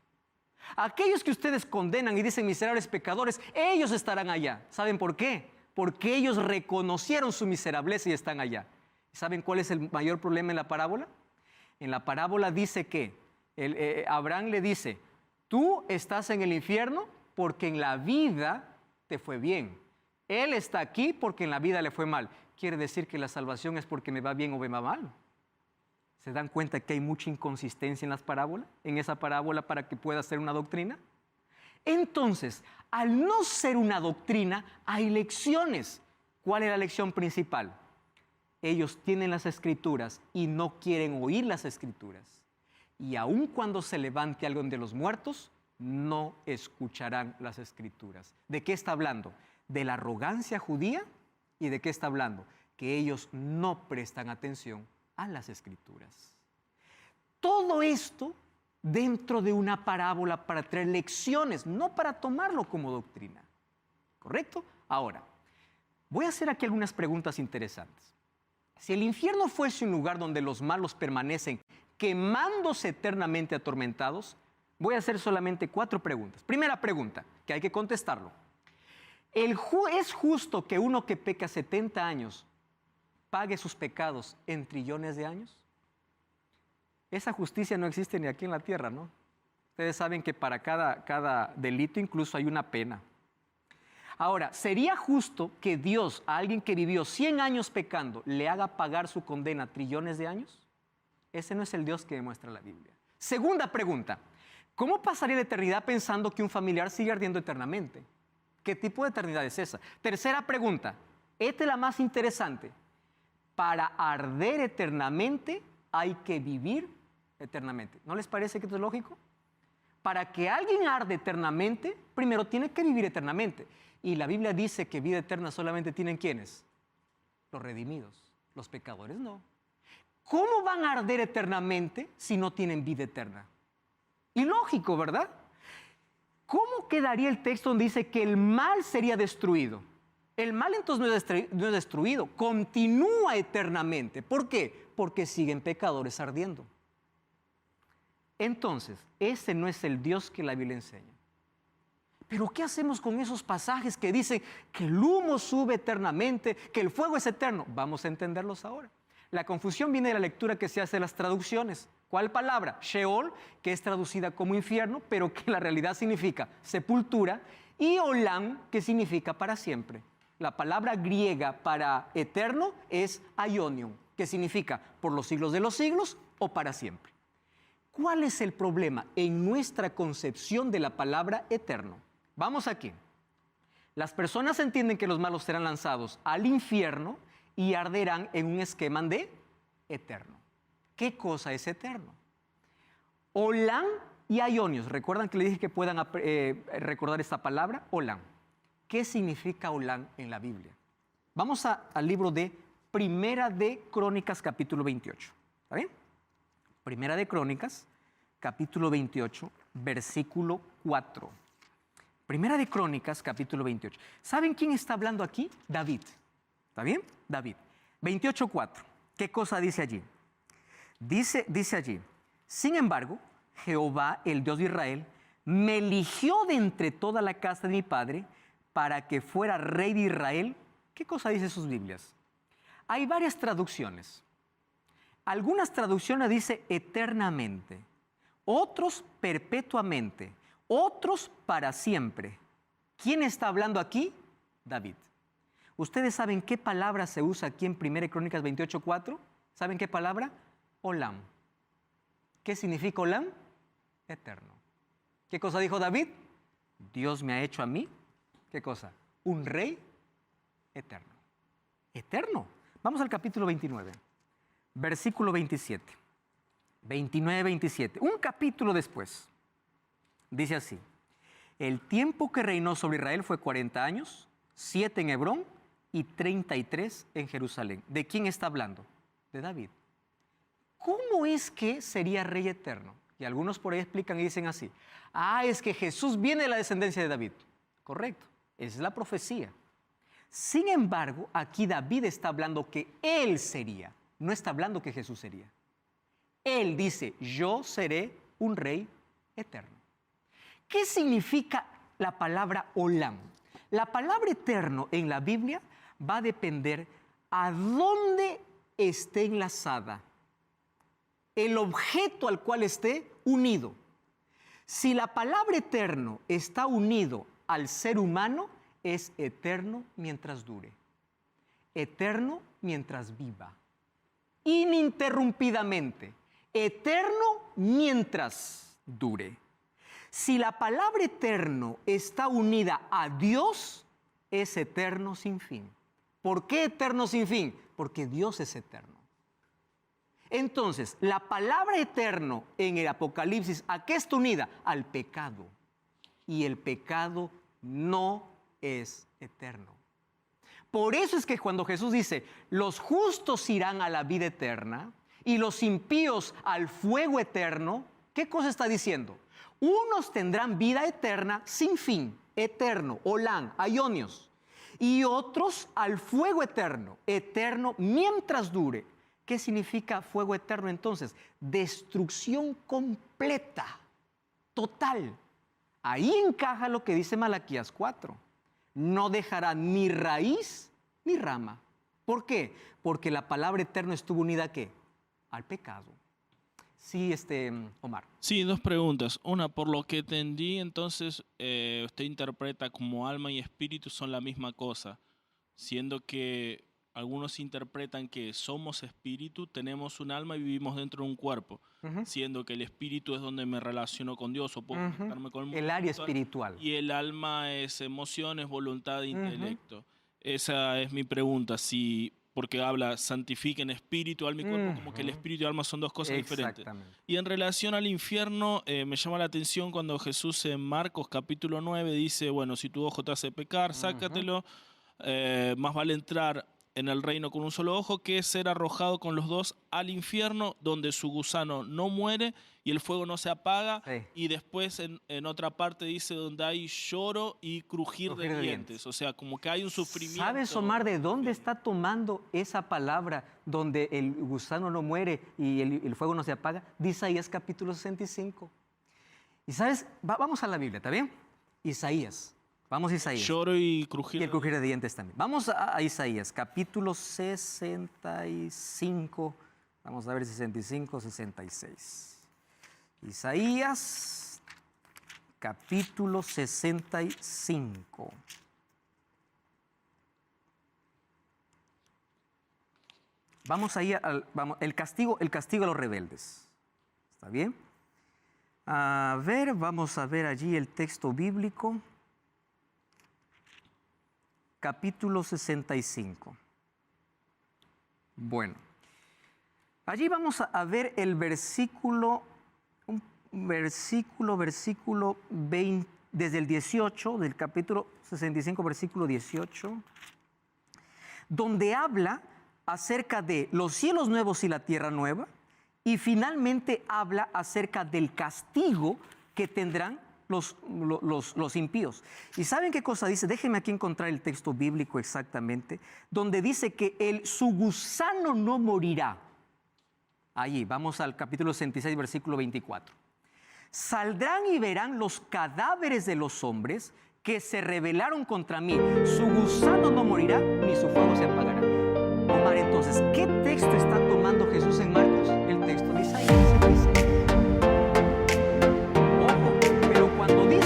Aquellos que ustedes condenan y dicen miserables pecadores, ellos estarán allá. ¿Saben por qué? Porque ellos reconocieron su miserableza y están allá. ¿Saben cuál es el mayor problema en la parábola? En la parábola dice que Abraham le dice, tú estás en el infierno porque en la vida te fue bien. Él está aquí porque en la vida le fue mal. Quiere decir que la salvación es porque me va bien o me va mal. ¿Se dan cuenta que hay mucha inconsistencia en las parábolas? En esa parábola para que pueda ser una doctrina. Entonces, al no ser una doctrina, hay lecciones. ¿Cuál es la lección principal? Ellos tienen las escrituras y no quieren oír las escrituras. Y aun cuando se levante alguien de los muertos, no escucharán las escrituras. ¿De qué está hablando? De la arrogancia judía. ¿Y de qué está hablando? Que ellos no prestan atención a las escrituras. Todo esto dentro de una parábola para traer lecciones, no para tomarlo como doctrina. ¿Correcto? Ahora, voy a hacer aquí algunas preguntas interesantes. Si el infierno fuese un lugar donde los malos permanecen quemándose eternamente atormentados, voy a hacer solamente 4 preguntas. Primera pregunta, que hay que contestarlo. ¿Es justo que uno que peca 70 años pague sus pecados en trillones de años? Esa justicia no existe ni aquí en la tierra, ¿no? Ustedes saben que para cada delito incluso hay una pena. Ahora, ¿sería justo que Dios a alguien que vivió 100 años pecando le haga pagar su condena trillones de años? Ese no es el Dios que demuestra la Biblia. Segunda pregunta, ¿cómo pasaría la eternidad pensando que un familiar sigue ardiendo eternamente? ¿Qué tipo de eternidad es esa? Tercera pregunta, esta es la más interesante. Para arder eternamente hay que vivir eternamente. ¿No les parece que esto es lógico? Para que alguien arde eternamente, primero tiene que vivir eternamente. Y la Biblia dice que vida eterna solamente tienen ¿quiénes? Los redimidos. Los pecadores no. ¿Cómo van a arder eternamente si no tienen vida eterna? Ilógico, ¿verdad? ¿Cómo quedaría el texto donde dice que el mal sería destruido? El mal entonces no es destruido, continúa eternamente. ¿Por qué? Porque siguen pecadores ardiendo. Entonces, ese no es el Dios que la Biblia enseña. Pero ¿qué hacemos con esos pasajes que dicen que el humo sube eternamente, que el fuego es eterno? Vamos a entenderlos ahora. La confusión viene de la lectura que se hace de las traducciones. ¿Cuál palabra? Sheol, que es traducida como infierno, pero que en la realidad significa sepultura, y Olam, que significa para siempre. La palabra griega para eterno es aionion, que significa por los siglos de los siglos o para siempre. ¿Cuál es el problema en nuestra concepción de la palabra eterno? Vamos aquí. Las personas entienden que los malos serán lanzados al infierno y arderán en un esquema de eterno. ¿Qué cosa es eterno? Olam y aionios. ¿Recuerdan que les dije que puedan recordar esta palabra? Olam. ¿Qué significa Olam en la Biblia? Vamos al libro de Primera de Crónicas, capítulo 28. ¿Está bien? Primera de Crónicas, capítulo 28, versículo 4. Primera de Crónicas, capítulo 28. ¿Saben quién está hablando aquí? David. ¿Está bien? David. 28:4. ¿Qué cosa dice allí? Dice allí, sin embargo, Jehová, el Dios de Israel, me eligió de entre toda la casa de mi padre para que fuera rey de Israel. ¿Qué cosa dice sus Biblias? Hay varias traducciones. Algunas traducciones dice eternamente, otros perpetuamente, otros para siempre. ¿Quién está hablando aquí? David. ¿Ustedes saben qué palabra se usa aquí en 1 Crónicas 28:4? ¿Saben qué palabra? Olam. ¿Qué significa Olam? Eterno. ¿Qué cosa dijo David? Dios me ha hecho a mí, ¿qué cosa? Un rey eterno. Eterno. Vamos al capítulo 29, versículo 27. 29-27. Un capítulo después. Dice así: el tiempo que reinó sobre Israel fue 40 años, 7 en Hebrón y 33 en Jerusalén. ¿De quién está hablando? De David. ¿Cómo es que sería rey eterno? Y algunos por ahí explican y dicen así: es que Jesús viene de la descendencia de David. Correcto, esa es la profecía. Sin embargo, aquí David está hablando que él sería, no está hablando que Jesús sería. Él dice: yo seré un rey eterno. ¿Qué significa la palabra Olam? La palabra eterno en la Biblia va a depender a dónde esté enlazada, el objeto al cual esté unido. Si la palabra eterno está unido al ser humano, es eterno mientras dure, eterno mientras viva, ininterrumpidamente, eterno mientras dure. Si la palabra eterno está unida a Dios, es eterno sin fin. ¿Por qué eterno sin fin? Porque Dios es eterno. Entonces, la palabra eterno en el Apocalipsis, ¿a qué está unida? Al pecado. Y el pecado no es eterno. Por eso es que cuando Jesús dice: los justos irán a la vida eterna y los impíos al fuego eterno, ¿qué cosa está diciendo? Unos tendrán vida eterna sin fin, eterno, Olam, aionios, y otros al fuego eterno, eterno mientras dure. ¿Qué significa fuego eterno entonces? Destrucción completa, total. Ahí encaja lo que dice Malaquías 4. No dejará ni raíz ni rama. ¿Por qué? Porque la palabra eterno estuvo unida ¿a qué? Al pecado. Sí, Omar. Sí, dos preguntas. Una, por lo que entendí, entonces usted interpreta como alma y espíritu son la misma cosa, siendo que algunos interpretan que somos espíritu, tenemos un alma y vivimos dentro de un cuerpo, siendo que el espíritu es donde me relaciono con Dios o puedo conectarme con el mundo. El área espiritual. Y el alma es emociones, voluntad e intelecto. Esa es mi pregunta, porque habla santifiquen espíritu, alma y cuerpo, como que el espíritu y el alma son dos cosas diferentes. Y en relación al infierno, me llama la atención cuando Jesús en Marcos capítulo 9 dice: bueno, si tu ojo te hace pecar, sácatelo, más vale entrar en el reino con un solo ojo que ser arrojado con los dos al infierno, donde su gusano no muere y el fuego no se apaga. Sí. Y después en otra parte dice donde hay lloro y crujir de dientes. O sea, como que hay un sufrimiento. ¿Sabes, Omar, de dónde está tomando esa palabra donde el gusano no muere y el fuego no se apaga? De Isaías capítulo 65. Y sabes, vamos a la Biblia, ¿está bien? Isaías. Vamos a Isaías. Lloro y crujir. Y el crujir de dientes también. Vamos a Isaías, capítulo 65. Vamos a ver 65, 66. Isaías, capítulo 65. Vamos ahí el castigo a los rebeldes. ¿Está bien? A ver, vamos a ver allí el texto bíblico. Capítulo 65. Bueno, allí vamos a ver el versículo 20, desde el 18, del capítulo 65, versículo 18, donde habla acerca de los cielos nuevos y la tierra nueva, y finalmente habla acerca del castigo que tendrán los impíos. ¿Y saben qué cosa dice? Déjenme aquí encontrar el texto bíblico exactamente, donde dice que su gusano no morirá. Allí, vamos al capítulo 66, versículo 24. Saldrán y verán los cadáveres de los hombres que se rebelaron contra mí. Su gusano no morirá, ni su fuego se apagará. Omar, entonces, ¿qué texto está tomando Jesús en Marcos? El texto de Isaías. Ojo, pero cuando dice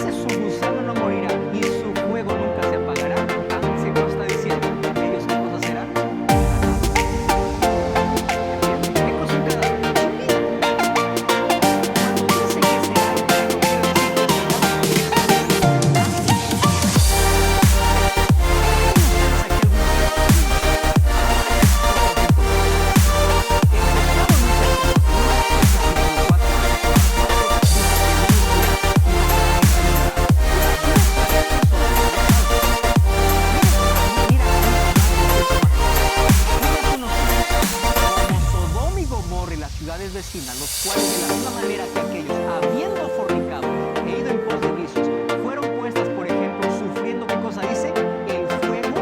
vecinas, los cuales de la misma manera que aquellos, habiendo fornicado e ido en pos de vicios, fueron puestas, por ejemplo, sufriendo, ¿qué cosa dice? El fuego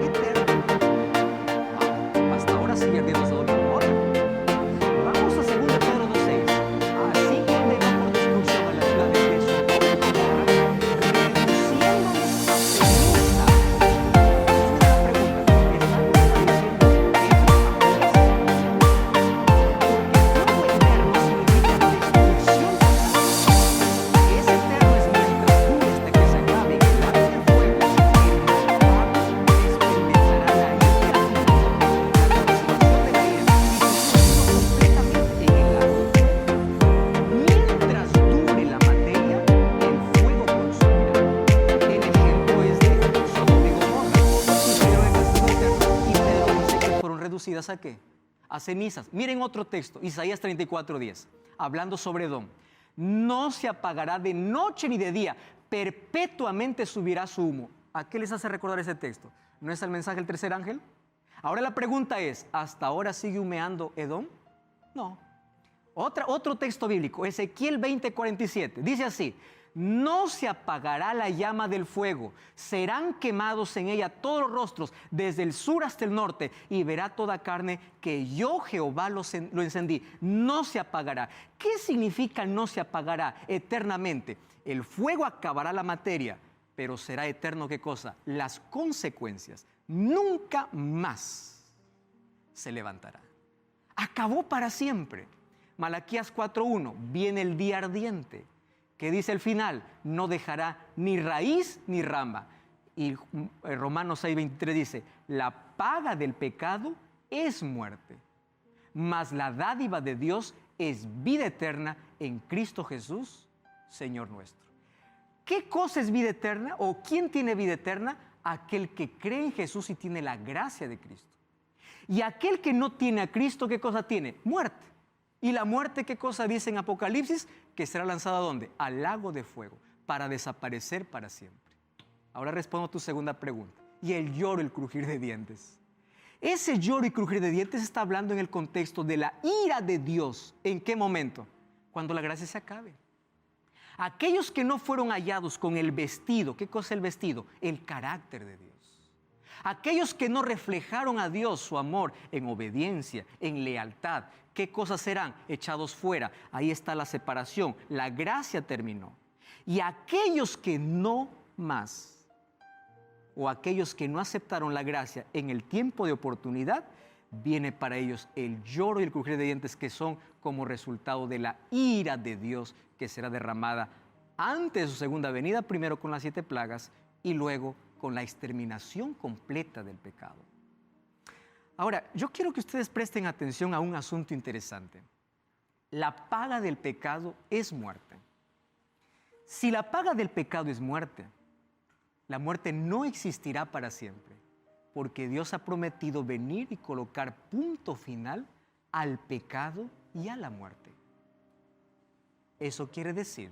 eterno. Wow, hasta ahora sigue ardiendo Sodoma y Gomorra. Vamos a 2 Pedro 2:6. Así condenó por destrucción a las ciudades de Sodoma y Gomorra, reduciéndoles a ceniza. ¿A qué? A cenizas. Miren otro texto, Isaías 34:10, hablando sobre Edom. No se apagará de noche ni de día, perpetuamente subirá su humo. ¿A qué les hace recordar ese texto? ¿No es el mensaje del tercer ángel? Ahora la pregunta es, ¿hasta ahora sigue humeando Edom? No. Otro texto bíblico, Ezequiel 20:47, dice así: no se apagará la llama del fuego, serán quemados en ella todos los rostros, desde el sur hasta el norte, y verá toda carne que yo, Jehová, lo encendí. No se apagará. ¿Qué significa no se apagará? Eternamente. El fuego acabará la materia, pero será eterno, ¿qué cosa? Las consecuencias. Nunca más se levantará. Acabó para siempre. Malaquías 4:1, viene el día ardiente, que dice el final, no dejará ni raíz ni rama. Y Romanos 6:23 dice, la paga del pecado es muerte, mas la dádiva de Dios es vida eterna en Cristo Jesús, Señor nuestro. ¿Qué cosa es vida eterna? ¿O quién tiene vida eterna? Aquel que cree en Jesús y tiene la gracia de Cristo. Y aquel que no tiene a Cristo, ¿qué cosa tiene? Muerte. ¿Y la muerte qué cosa dice en Apocalipsis? Que será lanzada ¿a dónde? Al lago de fuego, para desaparecer para siempre. Ahora respondo a tu segunda pregunta. Y el lloro, el crujir de dientes. Ese lloro y crujir de dientes está hablando en el contexto de la ira de Dios. ¿En qué momento? Cuando la gracia se acabe. Aquellos que no fueron hallados con el vestido, ¿qué cosa es el vestido? El carácter de Dios. Aquellos que no reflejaron a Dios su amor en obediencia, en lealtad, ¿qué cosas serán? Echados fuera. Ahí está la separación. La gracia terminó. Y aquellos que no más, o aquellos que no aceptaron la gracia en el tiempo de oportunidad, viene para ellos el lloro y el crujir de dientes, que son como resultado de la ira de Dios que será derramada antes de su segunda venida, primero con las 7 plagas y luego con la exterminación completa del pecado. Ahora, yo quiero que ustedes presten atención a un asunto interesante. La paga del pecado es muerte. Si la paga del pecado es muerte, la muerte no existirá para siempre, porque Dios ha prometido venir y colocar punto final al pecado y a la muerte. Eso quiere decir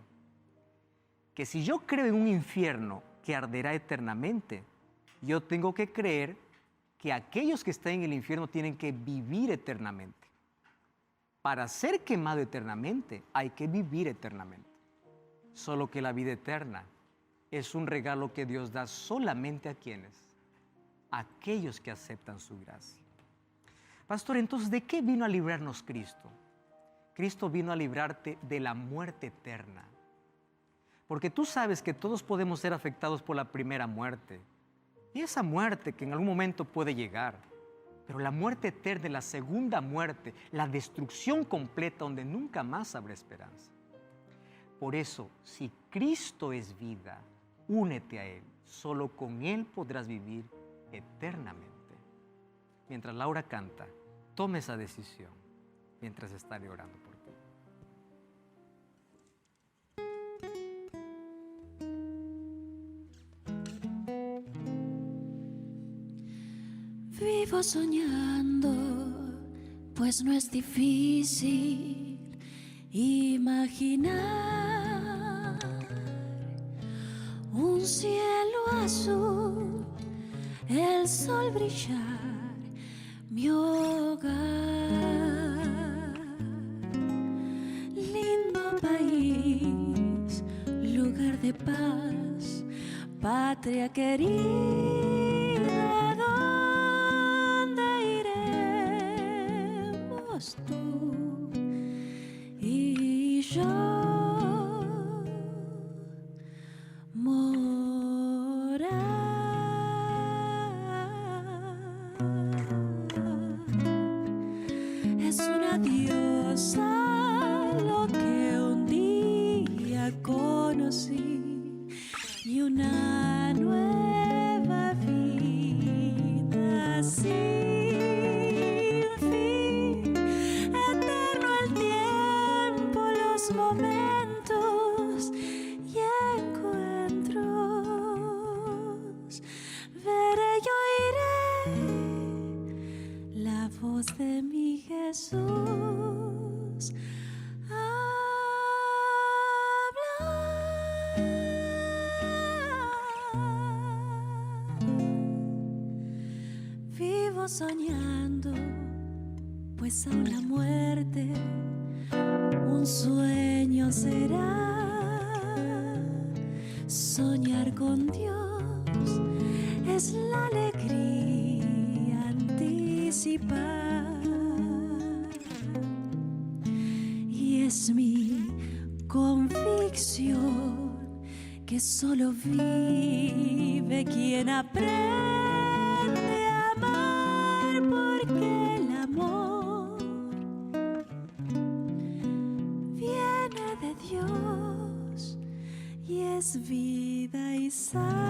que si yo creo en un infierno que arderá eternamente, yo tengo que creer que aquellos que están en el infierno tienen que vivir eternamente. Para ser quemado eternamente hay que vivir eternamente. Solo que la vida eterna es un regalo que Dios da solamente a quienes, aquellos que aceptan su gracia. Pastor, entonces, ¿de qué vino a librarnos Cristo? Cristo vino a librarte de la muerte eterna. Porque tú sabes que todos podemos ser afectados por la primera muerte. Y esa muerte que en algún momento puede llegar. Pero la muerte eterna, la segunda muerte, la destrucción completa donde nunca más habrá esperanza. Por eso, si Cristo es vida, únete a Él. Solo con Él podrás vivir eternamente. Mientras Laura canta, tome esa decisión mientras estaré orando por ti. Vivo soñando, pues no es difícil imaginar un cielo azul, el sol brillar, mi hogar. de paz, patria querida, ¿dónde iremos tú y yo? Es una diosa lo que un día conocí y una nueva vida sin fin. Eterno el tiempo, los momentos y encuentros. Veré y oiré la voz de mi Jesús hablar. Vivo soñando, pues aún la muerte un sueño será. Soñar con Dios es la alegría anticipar. Y es mi convicción que solo vive quien aprende a amar, porque el amor viene de Dios y es vida y salvación.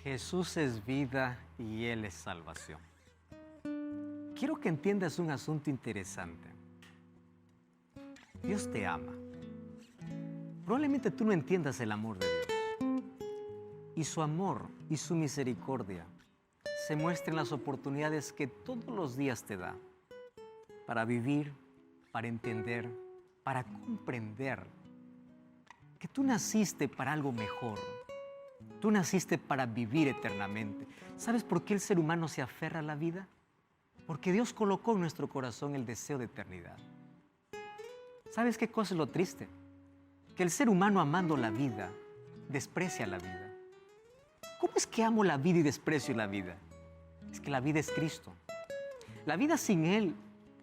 Jesús es vida y Él es salvación. Quiero que entiendas un asunto interesante. Dios te ama. Probablemente tú no entiendas el amor de Dios. Y su amor y su misericordia se muestran en las oportunidades que todos los días te da para vivir, para entender, para comprender que tú naciste para algo mejor. Tú naciste para vivir eternamente. ¿Sabes por qué el ser humano se aferra a la vida? Porque Dios colocó en nuestro corazón el deseo de eternidad. ¿Sabes qué cosa es lo triste? Que el ser humano, amando la vida, desprecia la vida. ¿Cómo es que amo la vida y desprecio la vida? Es que la vida es Cristo. La vida sin Él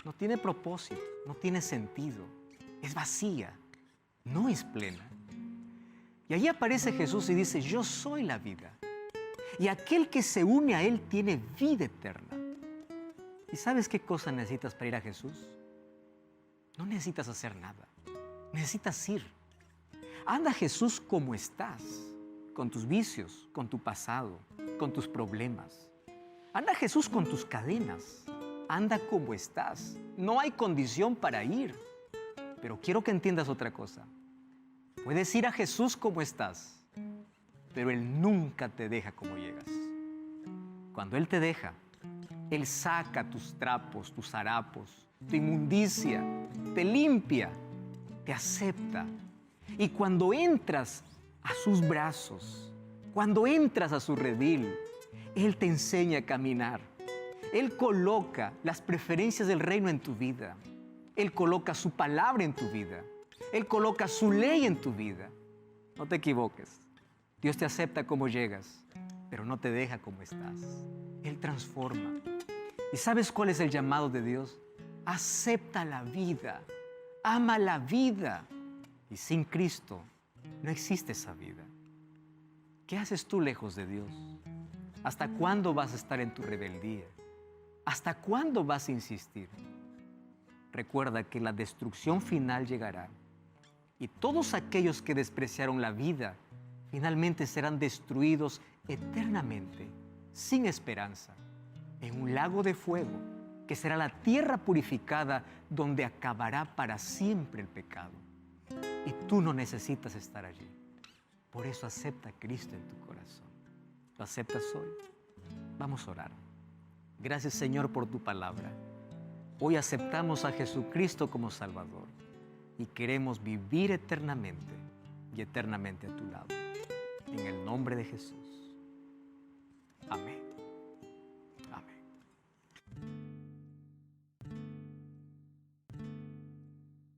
no tiene propósito, no tiene sentido, es vacía, no es plena. Y allí aparece Jesús y dice: yo soy la vida. Y aquel que se une a Él tiene vida eterna. ¿Y sabes qué cosa necesitas para ir a Jesús? No necesitas hacer nada. Necesitas ir. Anda a Jesús como estás, con tus vicios, con tu pasado, con tus problemas. Anda a Jesús con tus cadenas. Anda como estás. No hay condición para ir. Pero quiero que entiendas otra cosa. Puedes ir a Jesús como estás, pero Él nunca te deja como llegas. Cuando Él te deja, Él saca tus trapos, tus harapos, tu inmundicia, te limpia, te acepta. Y cuando entras a sus brazos, cuando entras a su redil, Él te enseña a caminar. Él coloca las preferencias del reino en tu vida. Él coloca su palabra en tu vida. Él coloca su ley en tu vida. No te equivoques. Dios te acepta como llegas, pero no te deja como estás. Él transforma. ¿Y sabes cuál es el llamado de Dios? Acepta la vida. Ama la vida. Y sin Cristo no existe esa vida. ¿Qué haces tú lejos de Dios? ¿Hasta cuándo vas a estar en tu rebeldía? ¿Hasta cuándo vas a insistir? Recuerda que la destrucción final llegará. Y todos aquellos que despreciaron la vida finalmente serán destruidos eternamente, sin esperanza, en un lago de fuego que será la tierra purificada donde acabará para siempre el pecado. Y tú no necesitas estar allí. Por eso acepta a Cristo en tu corazón. ¿Lo aceptas hoy? Vamos a orar. Gracias, Señor, por tu palabra. Hoy aceptamos a Jesucristo como Salvador y queremos vivir eternamente y eternamente a tu lado. En el nombre de Jesús. Amén.